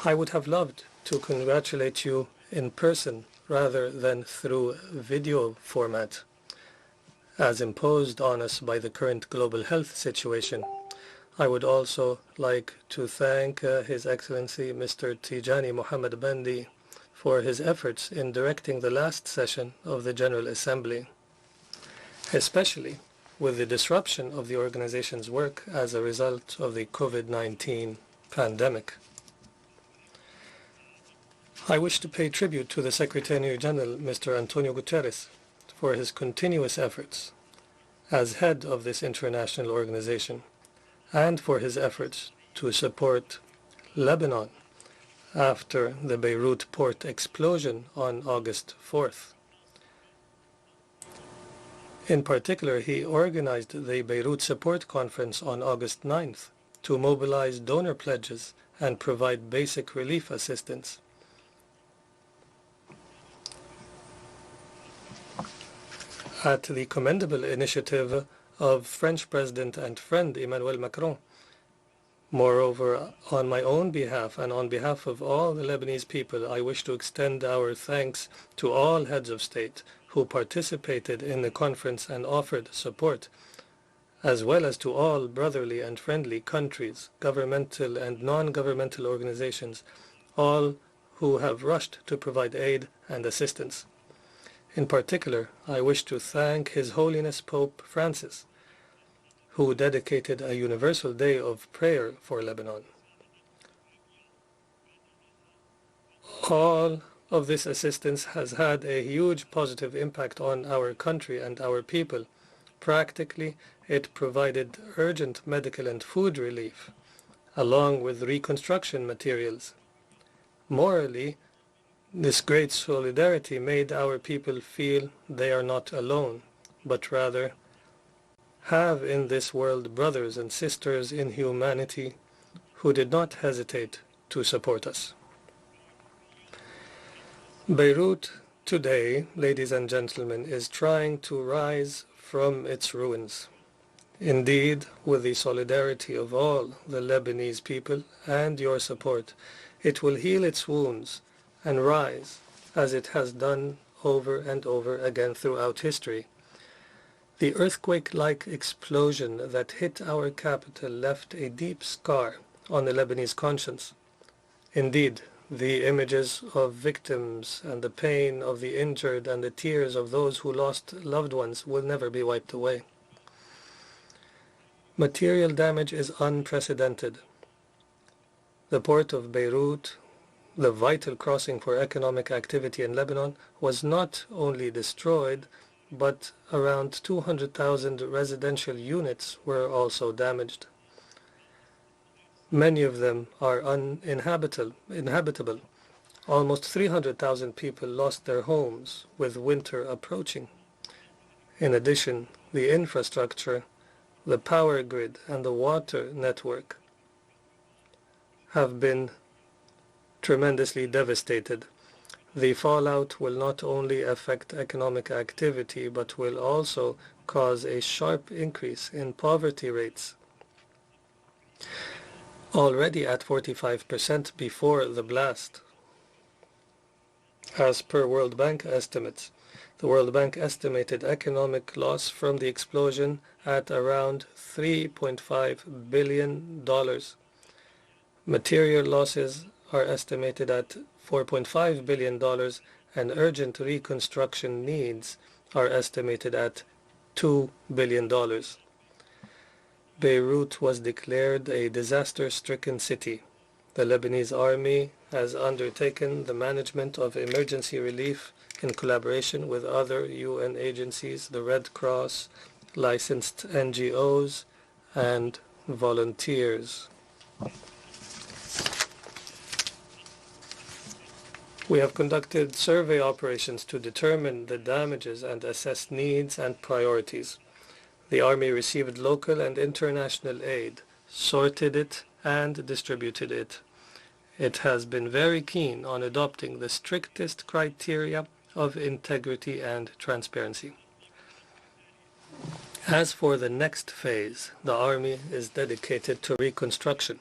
I would have loved to congratulate you in person rather than through video format, as imposed on us by the current global health situation. I would also like to thank His Excellency Mr. Tijani Mohammed Bandi for his efforts in directing the last session of the General Assembly, especially with the disruption of the organization's work as a result of the COVID-19 pandemic. I wish to pay tribute to the Secretary General, Mr. Antonio Guterres, for his continuous efforts as head of this international organization and for his efforts to support Lebanon after the Beirut port explosion on August 4th. In particular, he organized the Beirut Support Conference on August 9th to mobilize donor pledges and provide basic relief assistance. At the commendable initiative of French President and friend Emmanuel Macron. Moreover, on my own behalf and on behalf of all the Lebanese people, I wish to extend our thanks to all heads of state who participated in the conference and offered support, as well as to all brotherly and friendly countries, governmental and non-governmental organizations, all who have rushed to provide aid and assistance. In particular, I wish to thank His Holiness Pope Francis, who dedicated a universal day of prayer for Lebanon. All of this assistance has had a huge positive impact on our country and our people. Practically, it provided urgent medical and food relief, along with reconstruction materials. Morally, this great solidarity made our people feel they are not alone, but rather have in this world brothers and sisters in humanity who did not hesitate to support us. Beirut today, ladies and gentlemen, is trying to rise from its ruins. Indeed, with the solidarity of all the Lebanese people and your support, it will heal its wounds and rise, as it has done over and over again throughout history. The earthquake-like explosion that hit our capital left a deep scar on the Lebanese conscience. Indeed, the images of victims and the pain of the injured and the tears of those who lost loved ones will never be wiped away. Material damage is unprecedented. The port of Beirut, the vital crossing for economic activity in Lebanon, was not only destroyed, but around 200,000 residential units were also damaged. Many of them are uninhabitable. Almost 300,000 people lost their homes with winter approaching. In addition, the infrastructure, the power grid, and the water network have been tremendously devastated. The fallout will not only affect economic activity, but will also cause a sharp increase in poverty rates. Already at 45% before the blast. As per World Bank estimates, the World Bank estimated economic loss from the explosion at around $3.5 billion. Material losses are estimated at $4.5 billion, and urgent reconstruction needs are estimated at $2 billion. Beirut was declared a disaster-stricken city. The Lebanese army has undertaken the management of emergency relief in collaboration with other UN agencies, the Red Cross, licensed NGOs, and volunteers. We have conducted survey operations to determine the damages and assess needs and priorities. The Army received local and international aid, sorted it, and distributed it. It has been very keen on adopting the strictest criteria of integrity and transparency. As for the next phase, the Army is dedicated to reconstruction.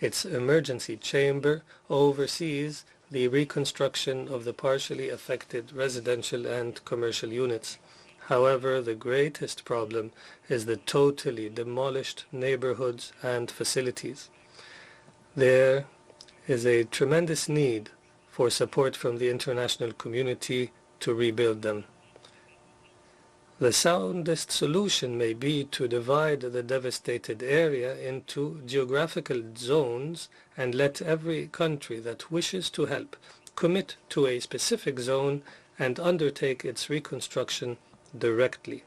Its emergency chamber oversees the reconstruction of the partially affected residential and commercial units. However, the greatest problem is the totally demolished neighborhoods and facilities. There is a tremendous need for support from the international community to rebuild them. The soundest solution may be to divide the devastated area into geographical zones and let every country that wishes to help commit to a specific zone and undertake its reconstruction directly.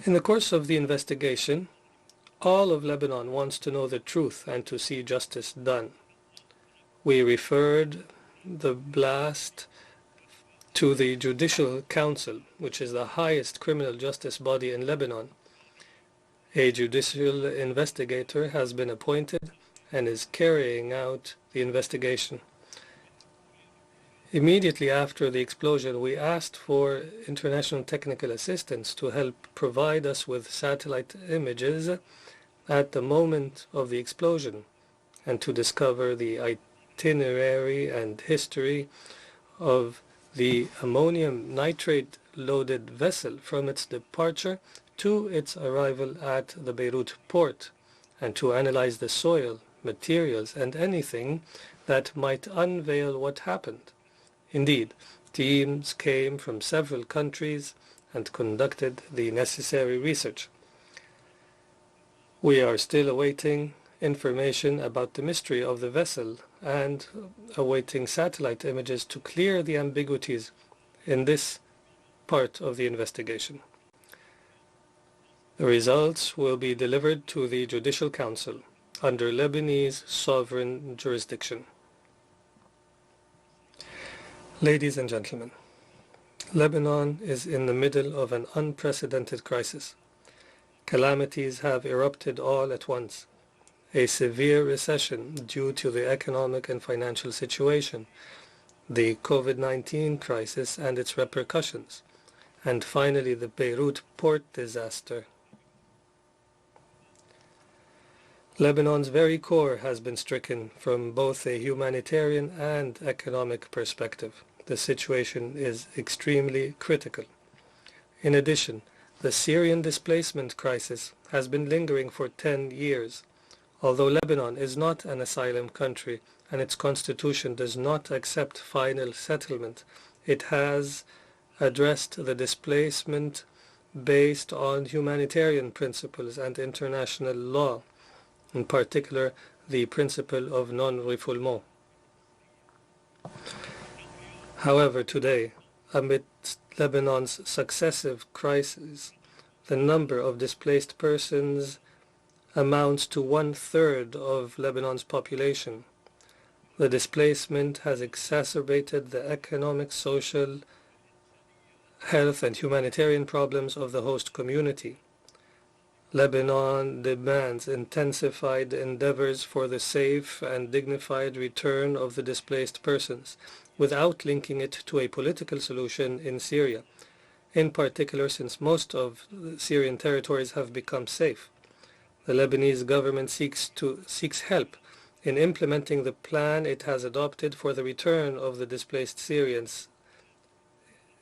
In the course of the investigation, all of Lebanon wants to know the truth and to see justice done. We referred the blast to the Judicial Council, which is the highest criminal justice body in Lebanon. A judicial investigator has been appointed and is carrying out the investigation. Immediately after the explosion, we asked for international technical assistance to help provide us with satellite images at the moment of the explosion and to discover the itinerary and history of the ammonium nitrate loaded vessel from its departure to its arrival at the Beirut port, and to analyze the soil, materials, and anything that might unveil what happened. Indeed, teams came from several countries and conducted the necessary research. We are still awaiting information about the mystery of the vessel and awaiting satellite images to clear the ambiguities in this part of the investigation. The results will be delivered to the Judicial Council under Lebanese sovereign jurisdiction. Ladies and gentlemen, Lebanon is in the middle of an unprecedented crisis. Calamities have erupted all at once. A severe recession due to the economic and financial situation, the COVID-19 crisis and its repercussions, and finally the Beirut port disaster. Lebanon's very core has been stricken from both a humanitarian and economic perspective. The situation is extremely critical. In addition, the Syrian displacement crisis has been lingering for 10 years. Although Lebanon is not an asylum country and its constitution does not accept final settlement, it has addressed the displacement based on humanitarian principles and international law, in particular the principle of non-refoulement. However, today, amidst Lebanon's successive crises, the number of displaced persons amounts to 1/3 of Lebanon's population. The displacement has exacerbated the economic, social, health, and humanitarian problems of the host community. Lebanon demands intensified endeavors for the safe and dignified return of the displaced persons, without linking it to a political solution in Syria, in particular since most of the Syrian territories have become safe. The Lebanese government seeks help in implementing the plan it has adopted for the return of the displaced Syrians,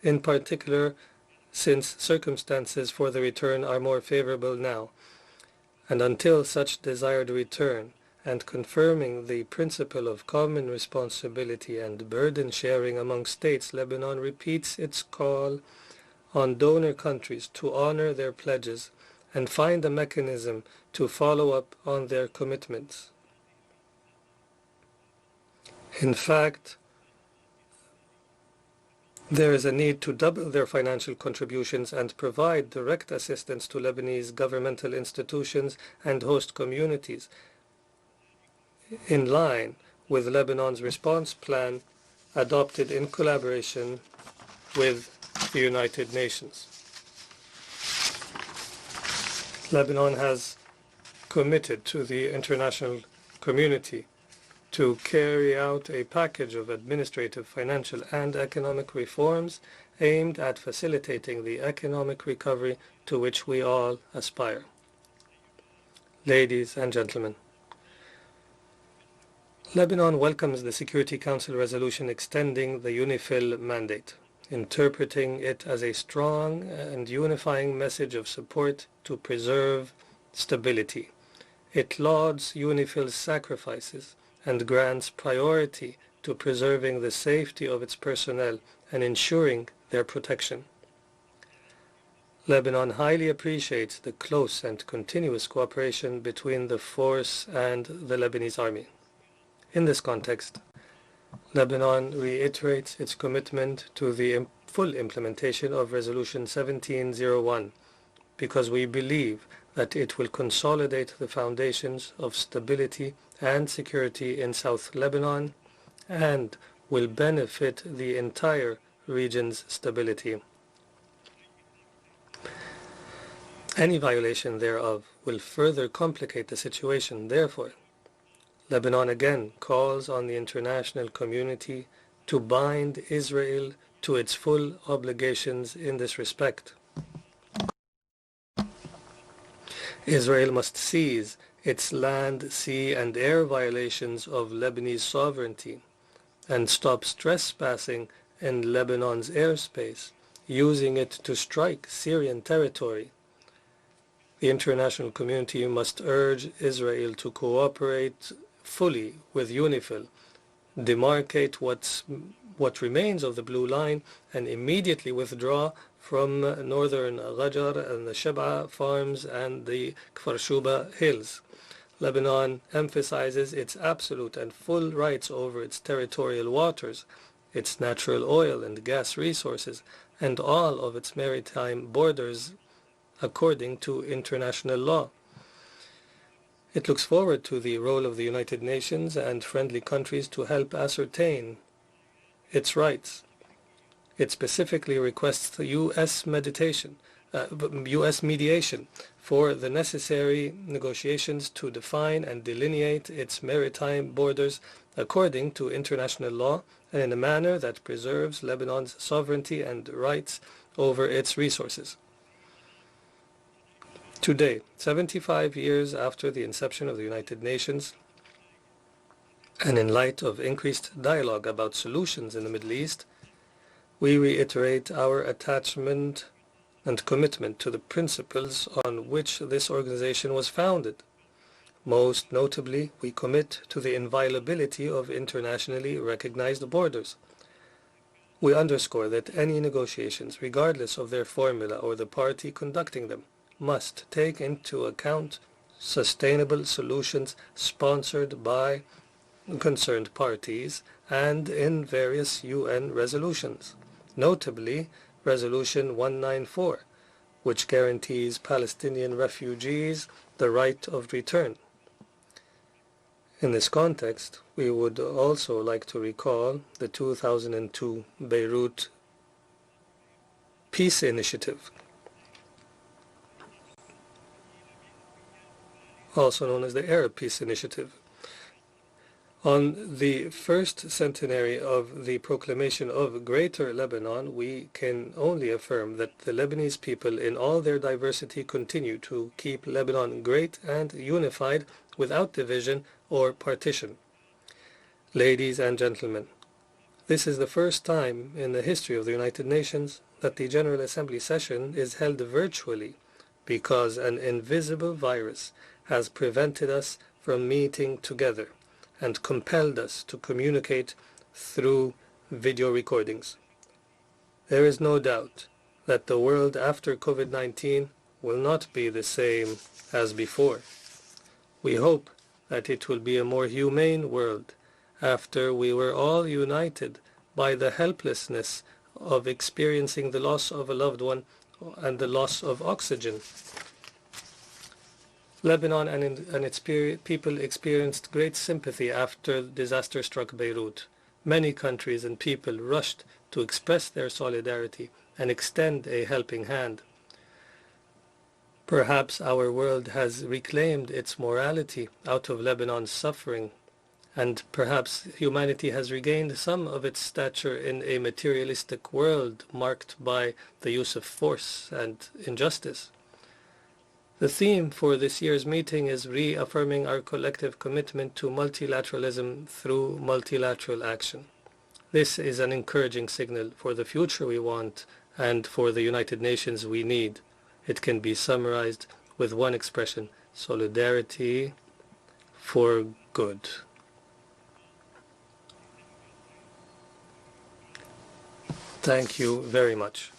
in particular since circumstances for the return are more favorable now. And until such desired return, and confirming the principle of common responsibility and burden sharing among states, Lebanon repeats its call on donor countries to honor their pledges and find a mechanism to follow up on their commitments. In fact, there is a need to double their financial contributions and provide direct assistance to Lebanese governmental institutions and host communities in line with Lebanon's response plan adopted in collaboration with the United Nations. Lebanon has committed to the international community to carry out a package of administrative, financial, and economic reforms aimed at facilitating the economic recovery to which we all aspire. Ladies and gentlemen, Lebanon welcomes the Security Council resolution extending the UNIFIL mandate, interpreting it as a strong and unifying message of support to preserve stability. It lauds UNIFIL's sacrifices and grants priority to preserving the safety of its personnel and ensuring their protection. Lebanon highly appreciates the close and continuous cooperation between the force and the Lebanese army. In this context, Lebanon reiterates its commitment to the full implementation of Resolution 1701 because we believe that it will consolidate the foundations of stability and security in South Lebanon and will benefit the entire region's stability. Any violation thereof will further complicate the situation. Therefore, Lebanon again calls on the international community to bind Israel to its full obligations in this respect. Israel must cease its land, sea, and air violations of Lebanese sovereignty and stop trespassing in Lebanon's airspace, using it to strike Syrian territory. The international community must urge Israel to cooperate fully with UNIFIL, demarcate what remains of the Blue Line, and immediately withdraw from northern Ghajar and the Sheb'a farms and the Kfar Shuba hills. Lebanon emphasizes its absolute and full rights over its territorial waters, its natural oil and gas resources, and all of its maritime borders according to international law. It looks forward to the role of the United Nations and friendly countries to help ascertain its rights. It specifically requests the U.S. mediation for the necessary negotiations to define and delineate its maritime borders according to international law and in a manner that preserves Lebanon's sovereignty and rights over its resources. Today, 75 years after the inception of the United Nations, and in light of increased dialogue about solutions in the Middle East, we reiterate our attachment and commitment to the principles on which this organization was founded. Most notably, we commit to the inviolability of internationally recognized borders. We underscore that any negotiations, regardless of their formula or the party conducting them, must take into account sustainable solutions sponsored by concerned parties and in various UN resolutions, notably Resolution 194, which guarantees Palestinian refugees the right of return. In this context, we would also like to recall the 2002 Beirut Peace Initiative, also known as the Arab Peace Initiative. On the first centenary of the proclamation of Greater Lebanon, we can only affirm that the Lebanese people in all their diversity continue to keep Lebanon great and unified without division or partition. Ladies and gentlemen, this is the first time in the history of the United Nations that the General Assembly session is held virtually because an invisible virus has prevented us from meeting together and compelled us to communicate through video recordings. There is no doubt that the world after COVID-19 will not be the same as before. We hope that it will be a more humane world after we were all united by the helplessness of experiencing the loss of a loved one and the loss of oxygen. Lebanon and its people experienced great sympathy after disaster struck Beirut. Many countries and people rushed to express their solidarity and extend a helping hand. Perhaps our world has reclaimed its morality out of Lebanon's suffering, and perhaps humanity has regained some of its stature in a materialistic world marked by the use of force and injustice. The theme for this year's meeting is reaffirming our collective commitment to multilateralism through multilateral action. This is an encouraging signal for the future we want and for the United Nations we need. It can be summarized with one expression: solidarity for good. Thank you very much.